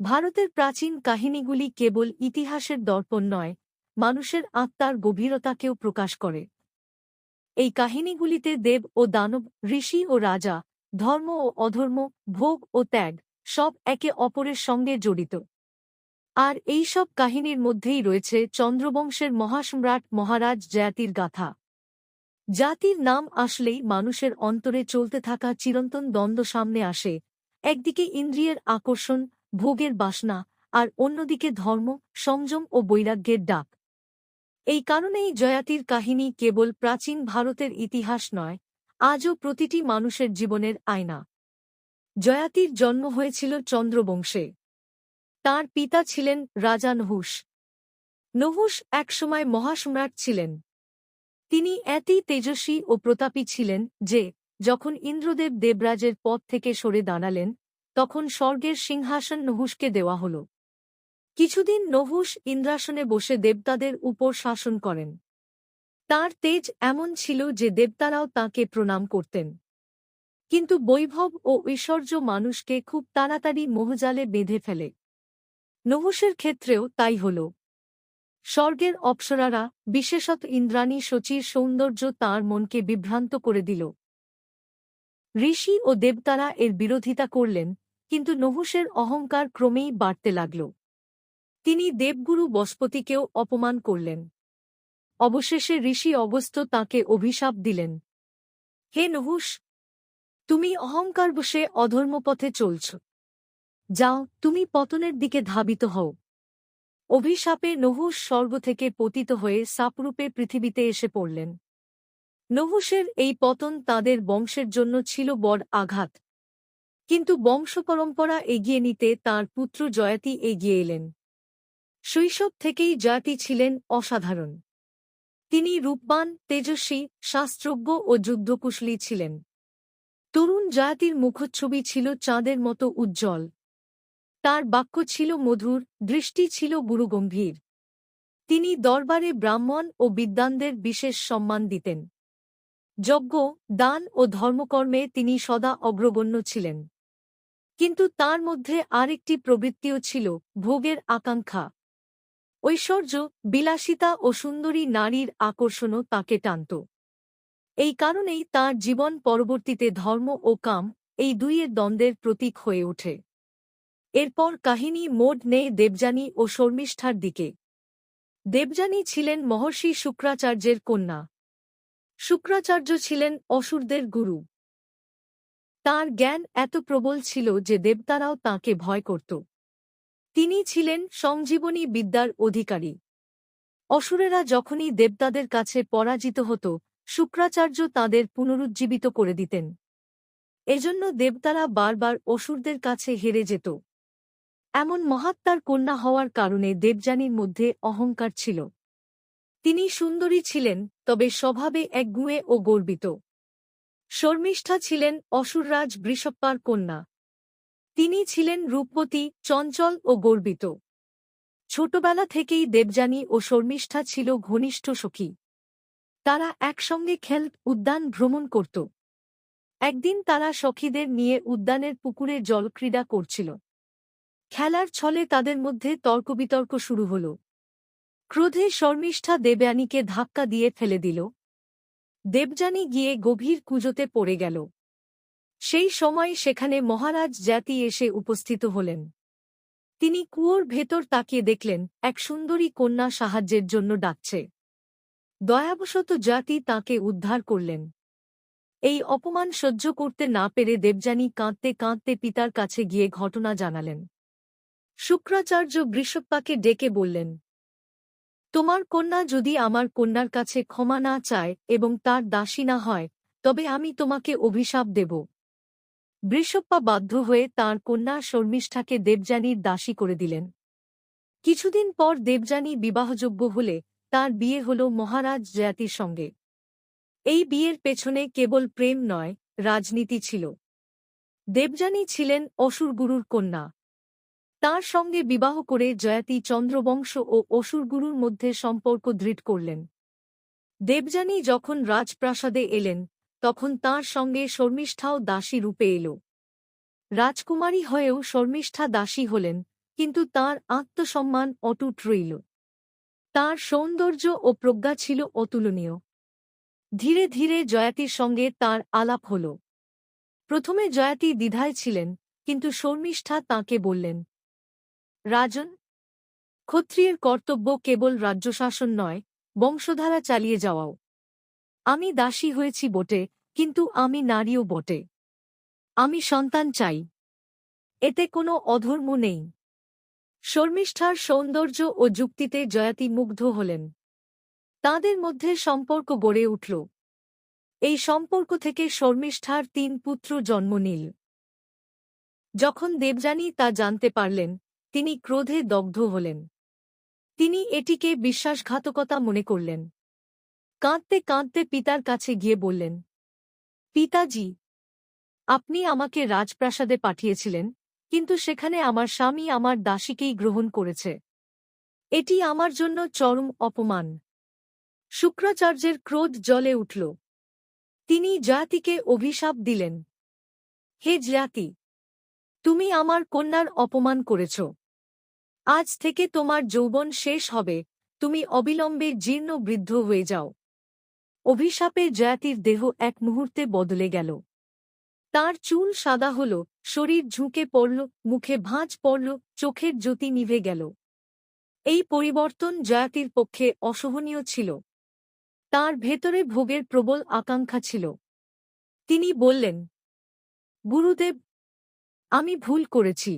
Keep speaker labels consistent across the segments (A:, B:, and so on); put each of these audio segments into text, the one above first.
A: ভারতের প্রাচীন কাহিনীগুলি কেবল ইতিহাসের দর্পণ নয়, মানুষের আত্মার গভীরতাকেও প্রকাশ করে। এই কাহিনীগুলিতে দেব ও দানব, ঋষি ও রাজা, ধর্ম ও অধর্ম, ভোগ ও ত্যাগ সব একে অপরের সঙ্গে জড়িত। আর এই সব কাহিনীর মধ্যেই রয়েছে চন্দ্রবংশের মহাসম্রাট মহারাজ যয়াতির গাথা। জাতির নাম আসলেই মানুষের অন্তরে চলতে থাকা চিরন্তন দ্বন্দ্ব সামনে আসে, একদিকে ইন্দ্রিয়ের আকর্ষণ, ভোগের বাসনা, আর অন্যদিকে ধর্ম, সংযম ও বৈরাগ্যের ডাক। এই কারণেই যয়াতির কাহিনী কেবল প্রাচীন ভারতের ইতিহাস নয়, আজও প্রতিটি মানুষের জীবনের আয়না। যয়াতির জন্ম হয়েছিল চন্দ্রবংশে। তাঁর পিতা ছিলেন রাজা নহুষ। নহুষ একসময় মহাসম্রাট ছিলেন। তিনি এতই তেজস্বী ও প্রতাপী ছিলেন যে, যখন ইন্দ্রদেব দেবরাজের পদ থেকে সরে দাঁড়ালেন, তখন স্বর্গের সিংহাসন নহুষকে দেওয়া হল। কিছুদিন নহুষ ইন্দ্রাসনে বসে দেবতাদের উপর শাসন করেন। তাঁর তেজ এমন ছিল যে দেবতারাও তাঁকে প্রণাম করতেন। কিন্তু বৈভব ও ঐশ্বর্য মানুষকে খুব তাড়াতাড়ি মোহজালে বেঁধে ফেলে। নহুষের ক্ষেত্রেও তাই হল। স্বর্গের অপ্সরারা, বিশেষত ইন্দ্রাণী শচীর সৌন্দর্য তাঁর মনকে বিভ্রান্ত করে দিল। ঋষি ও দেবতারা এর বিরোধিতা করলেন, কিন্তু নহুষের অহংকার ক্রমেই বাড়তে লাগল। তিনি দেবগুরু বস্পতিকেও অপমান করলেন। অবশেষে ঋষি অগস্ত্য তাঁকে অভিশাপ দিলেন। হে নহুষ, তুমি অহংকারবশে অধর্মপথে চলছ। যাও, তুমি পতনের দিকে ধাবিত হও। অভিশাপে নহুষ স্বর্গ থেকে পতিত হয়ে সাপরূপে পৃথিবীতে এসে পড়লেন। নহুষের এই পতন তাঁদের বংশের জন্য ছিল বড় আঘাত। কিন্তু বংশপরম্পরা এগিয়ে নিতে তাঁর পুত্র যয়াতি এগিয়ে এলেন। শৈশব থেকেই যয়াতি ছিলেন অসাধারণ। তিনি রূপবান, তেজস্বী, শাস্ত্রজ্ঞ ও যুদ্ধকুশলী ছিলেন। তরুণ যয়াতির মুখচ্ছবি ছিল চাঁদের মতো উজ্জ্বল। তার বাক্য ছিল মধুর, দৃষ্টি ছিল গুরুগম্ভীর। তিনি দরবারে ব্রাহ্মণ ও বিদ্বানদের বিশেষ সম্মান দিতেন। যজ্ঞ, দান ও ধর্মকর্মে তিনি সদা অগ্রগণ্য ছিলেন। কিন্তু তার মধ্যে আরেকটি প্রবৃত্তিও ছিল, ভোগের আকাঙ্ক্ষা। ঐশ্বর্য, বিলাসিতা ও সুন্দরী নারীর আকর্ষণও তাঁকে টানত। এই কারণেই তাঁর জীবন পরবর্তীতে ধর্ম ও কাম, এই দুইয়ের দ্বন্দ্বের প্রতীক হয়ে ওঠে। এরপর কাহিনী মোড় নেয় দেবযানী ও শর্মিষ্ঠার দিকে। দেবযানী ছিলেন মহর্ষি শুক্রাচার্যের কন্যা। শুক্রাচার্য ছিলেন অসুরদের গুরু। তাঁর জ্ঞান এত প্রবল ছিল যে দেবতারাও তাঁকে ভয় করত। তিনি ছিলেন সংজীবনী বিদ্যার অধিকারী। অসুরেরা যখনই দেবতাদের কাছে পরাজিত হতো, শুক্রাচার্য তাঁদের পুনরুজ্জীবিত করে দিতেন। এজন্য দেবতারা বারবার অসুরদের কাছে হেরে যেত। এমন মহাত্মার কন্যা হওয়ার কারণে দেবযানীর মধ্যে অহংকার ছিল। তিনি সুন্দরী ছিলেন, তবে স্বভাবে একগুঁয়ে ও গর্বিত। শর্মিষ্ঠা ছিলেন অসুররাজ বৃষপ্পার কন্যা। তিনি ছিলেন রূপবতী, চঞ্চল ও গর্বিত। ছোটবেলা থেকেই দেবযানী ও শর্মিষ্ঠা ছিল ঘনিষ্ঠ সখী। তারা একসঙ্গে উদ্যান ভ্রমণ করত। একদিন তারা সখীদের নিয়ে উদ্যানের পুকুরে জলক্রীড়া করছিল। খেলার ছলে তাদের মধ্যে তর্কবিতর্ক শুরু হল। ক্রোধে শর্মিষ্ঠা দেবযানীকে ধাক্কা দিয়ে ফেলে দিল। দেবযানী গিয়ে গভীর কুজোতে পড়ে গেল। সেই সময় সেখানে মহারাজ যয়াতি এসে উপস্থিত হলেন। তিনি কুয়োর ভেতর তাকিয়ে দেখলেন, এক সুন্দরী কন্যা সাহায্যের জন্য ডাকছে। দয়াবশত যয়াতি তাঁকে উদ্ধার করলেন। এই অপমান সহ্য করতে না পেরে দেবযানী কাঁদতে কাঁদতে পিতার কাছে গিয়ে ঘটনা জানালেন। শুক্রাচার্য বৃষপ্পাকে ডেকে বললেন, তোমার কন্যা যদি আমার কন্যার কাছে ক্ষমা না চায় এবং তার দাসী না হয়, তবে আমি তোমাকে অভিশাপ দেব। বৃষপ্পা বাধ্য হয়ে তাঁর কন্যা শর্মিষ্ঠাকে দেবযানীর দাসী করে দিলেন। কিছুদিন পর দেবযানী বিবাহযোগ্য হলে তার বিয়ে হল মহারাজ যয়াতির সঙ্গে। এই বিয়ের পেছনে কেবল প্রেম নয়, রাজনীতি ছিল। দেবযানী ছিলেন অসুরগুরুর কন্যা। তাঁর সঙ্গে বিবাহ করে যয়াতি চন্দ্রবংশ ও অসুরগুরুর মধ্যে সম্পর্ক দৃঢ় করলেন। দেবযানী যখন রাজপ্রাসাদে এলেন, তখন তাঁর সঙ্গে শর্মিষ্ঠাও দাসী রূপে এল। রাজকুমারী হয়েও শর্মিষ্ঠা দাসী হলেন, কিন্তু তার আত্মসম্মান অটুট রইল। তার সৌন্দর্য ও প্রজ্ঞা ছিল অতুলনীয়। ধীরে ধীরে জয়াতির সঙ্গে তার আলাপ হল। প্রথমে জয়াতি দ্বিধায় ছিলেন, কিন্তু শর্মিষ্ঠা তাঁকে বললেন, রাজন, ক্ষত্রিয়ের কর্তব্য কেবল রাজ্যশাসন নয়, বংশধারা চালিয়ে যাওয়াও। আমি দাসী হয়েছি বটে, কিন্তু আমি নারীও বটে। আমি সন্তান চাই। এতে কোনো অধর্ম নেই। শর্মিষ্ঠার সৌন্দর্য ও যুক্তিতে জয়াতি মুগ্ধ হলেন। তাঁদের মধ্যে সম্পর্ক গড়ে উঠল। এই সম্পর্ক থেকে শর্মিষ্ঠার ৩ পুত্র জন্ম নিল। যখন দেবযানী তা জানতে পারলেন, তিনি ক্রোধে দগ্ধ হলেন। তিনি এটিকে বিশ্বাসঘাতকতা মনে করলেন। কাঁদতে কাঁদতে পিতার কাছে গিয়ে বললেন, পিতাজি, আপনি আমাকে রাজপ্রাসাদে পাঠিয়েছিলেন, কিন্তু সেখানে আমার স্বামী আমার দাসীকেই গ্রহণ করেছে। এটি আমার জন্য চরম অপমান। শুক্রাচার্যের ক্রোধ জ্বলে উঠল। তিনি জয়াতিকে অভিশাপ দিলেন, হে জয়াতি, তুমি আমার কন্যার অপমান করেছ। আজ থেকে তোমার যৌবন শেষ হবে, তুমি অবিলম্বে জীর্ণ বৃদ্ধ হয়ে যাও। অভিশাপে জয়াতির দেহ এক মুহূর্তে বদলে গেল। তার চুল সাদা হল, শরীর ঝুঁকে পড়ল, মুখে ভাঁজ পড়ল, চোখের জ্যোতি নিভে গেল। এই পরিবর্তন জয়াতির পক্ষে অসহনীয় ছিল। তার ভেতরে ভোগের প্রবল আকাঙ্ক্ষা ছিল। তিনি বললেন, গুরুদেব, আমি ভুল করেছি।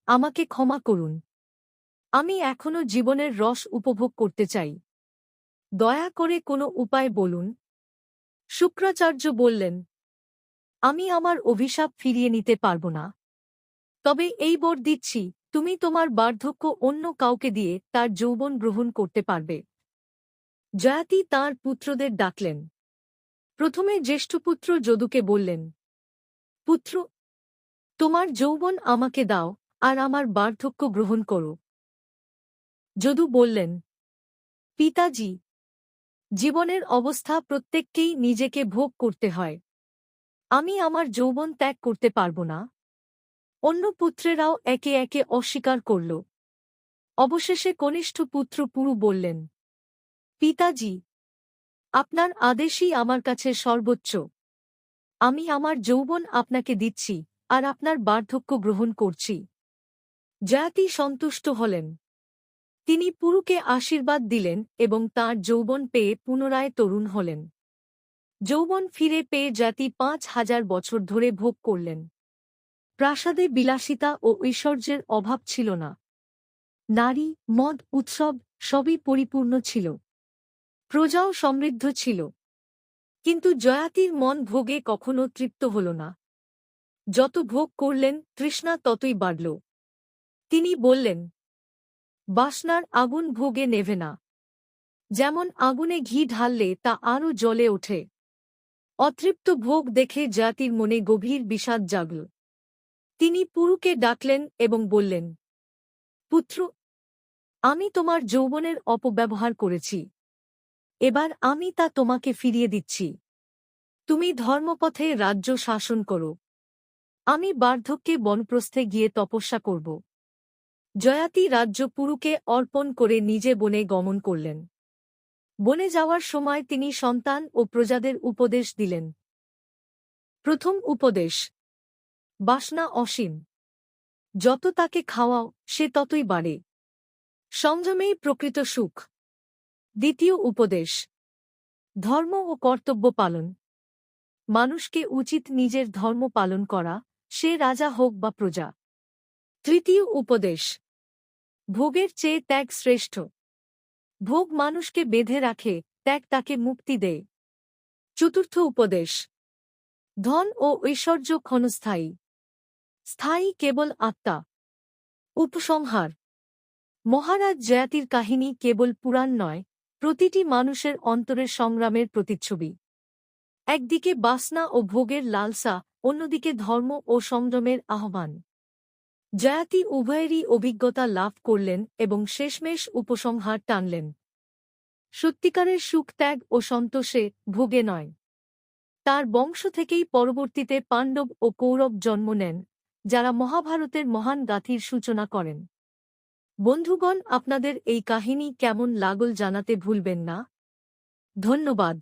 A: আমাকে ক্ষমা করুন। আমি এখনো জীবনের রস উপভোগ করতে চাই। দয়া করে কোনো উপায় বলুন। শুক্রাচার্য বললেন, আমি আমার অভিশাপ ফিরিয়ে নিতে পারব না। তবে এই বর দিচ্ছি, তুমি তোমার বার্ধক্য অন্য কাউকে দিয়ে তার যৌবন গ্রহণ করতে পারবে। জয়াতি তাঁর পুত্রদের ডাকলেন। প্রথমে জ্যেষ্ঠপুত্র যদুকে বললেন, পুত্র, তোমার যৌবন আমাকে দাও, আর আমার বার্ধক্য গ্রহণ করো। যদু বললেন, পিতাজি, জীবনের অবস্থা প্রত্যেককেই নিজেকে ভোগ করতে হয়। আমি আমার যৌবন ত্যাগ করতে পারব না। অন্য পুত্রেরাও একে একে অস্বীকার করল। অবশেষে কনিষ্ঠ পুত্র পুরু বললেন, পিতাজি, আপনার আদেশই আমার কাছে সর্বোচ্চ। আমি আমার যৌবন আপনাকে দিচ্ছি, আর আপনার বার্ধক্য গ্রহণ করছি। জয়াতি সন্তুষ্ট হলেন। তিনি পুরুকে আশীর্বাদ দিলেন এবং তাঁর যৌবন পেয়ে পুনরায় তরুণ হলেন। যৌবন ফিরে পেয়ে জাতি ৫,০০০ বছর ধরে ভোগ করলেন। প্রাসাদে বিলাসিতা ও ঐশ্বর্যের অভাব ছিল না। নারী, মদ, উৎসব সবই পরিপূর্ণ ছিল। প্রজাও সমৃদ্ধ ছিল। কিন্তু জয়াতির মন ভোগে কখনো তৃপ্ত হল না। যত ভোগ করলেন, তৃষ্ণা ততই বাড়ল। তিনি বললেন, বাসনার আগুন ভোগে নেভে না। যেমন আগুনে ঘি ঢাললে তা আরও জ্বলে ওঠে। অতৃপ্ত ভোগ দেখে জাতির মনে গভীর বিষাদ জাগল। তিনি পুরুকে ডাকলেন এবং বললেন, পুত্র, আমি তোমার যৌবনের অপব্যবহার করেছি। এবার আমি তা তোমাকে ফিরিয়ে দিচ্ছি। তুমি ধর্মপথে রাজ্য শাসন করো। আমি বার্ধক্যে বনপ্রস্থে গিয়ে তপস্যা করব। জয়াতি রাজ্য পুরুকে অর্পণ করে নিজে বনে গমন করলেন। বনে যাওয়ার সময় তিনি সন্তান ও প্রজাদের উপদেশ দিলেন। প্রথম উপদেশ, বাসনা অসীম। যত তাকে খাওয়াও, সে ততই বাড়ে। সংযমেই প্রকৃত সুখ। দ্বিতীয় উপদেশ, ধর্ম ও কর্তব্য পালন। মানুষকে উচিত নিজের ধর্ম পালন করা, সে রাজা হোক বা প্রজা। তৃতীয় উপদেশ, ভোগের চেয়ে ত্যাগ শ্রেষ্ঠ। ভোগ মানুষকে বেঁধে রাখে, ত্যাগ তাকে মুক্তি দেয়। চতুর্থ উপদেশ, ধন ও ঐশ্বর্য ক্ষণস্থায়ী, স্থায়ী কেবল আত্মা। উপসংহার, মহারাজ জয়াতির কাহিনী কেবল পুরাণ নয়, প্রতিটি মানুষের অন্তরের সংগ্রামের প্রতিচ্ছবি। একদিকে বাসনা ও ভোগের লালসা, অন্যদিকে ধর্ম ও সংযমের আহ্বান। জয়াতি উভয়েরই অভিজ্ঞতা লাভ করলেন এবং শেষমেশ উপসংহার টানলেন। সত্যিকারের সুখ ত্যাগ ও সন্তোষে, ভোগে নয়। তার বংশ থেকেই পরবর্তীতে পাণ্ডব ও কৌরব জন্ম নেন, যারা মহাভারতের মহান গাথির সূচনা করেন। বন্ধুগণ, আপনাদের এই কাহিনী কেমন লাগল জানাতে ভুলবেন না। ধন্যবাদ।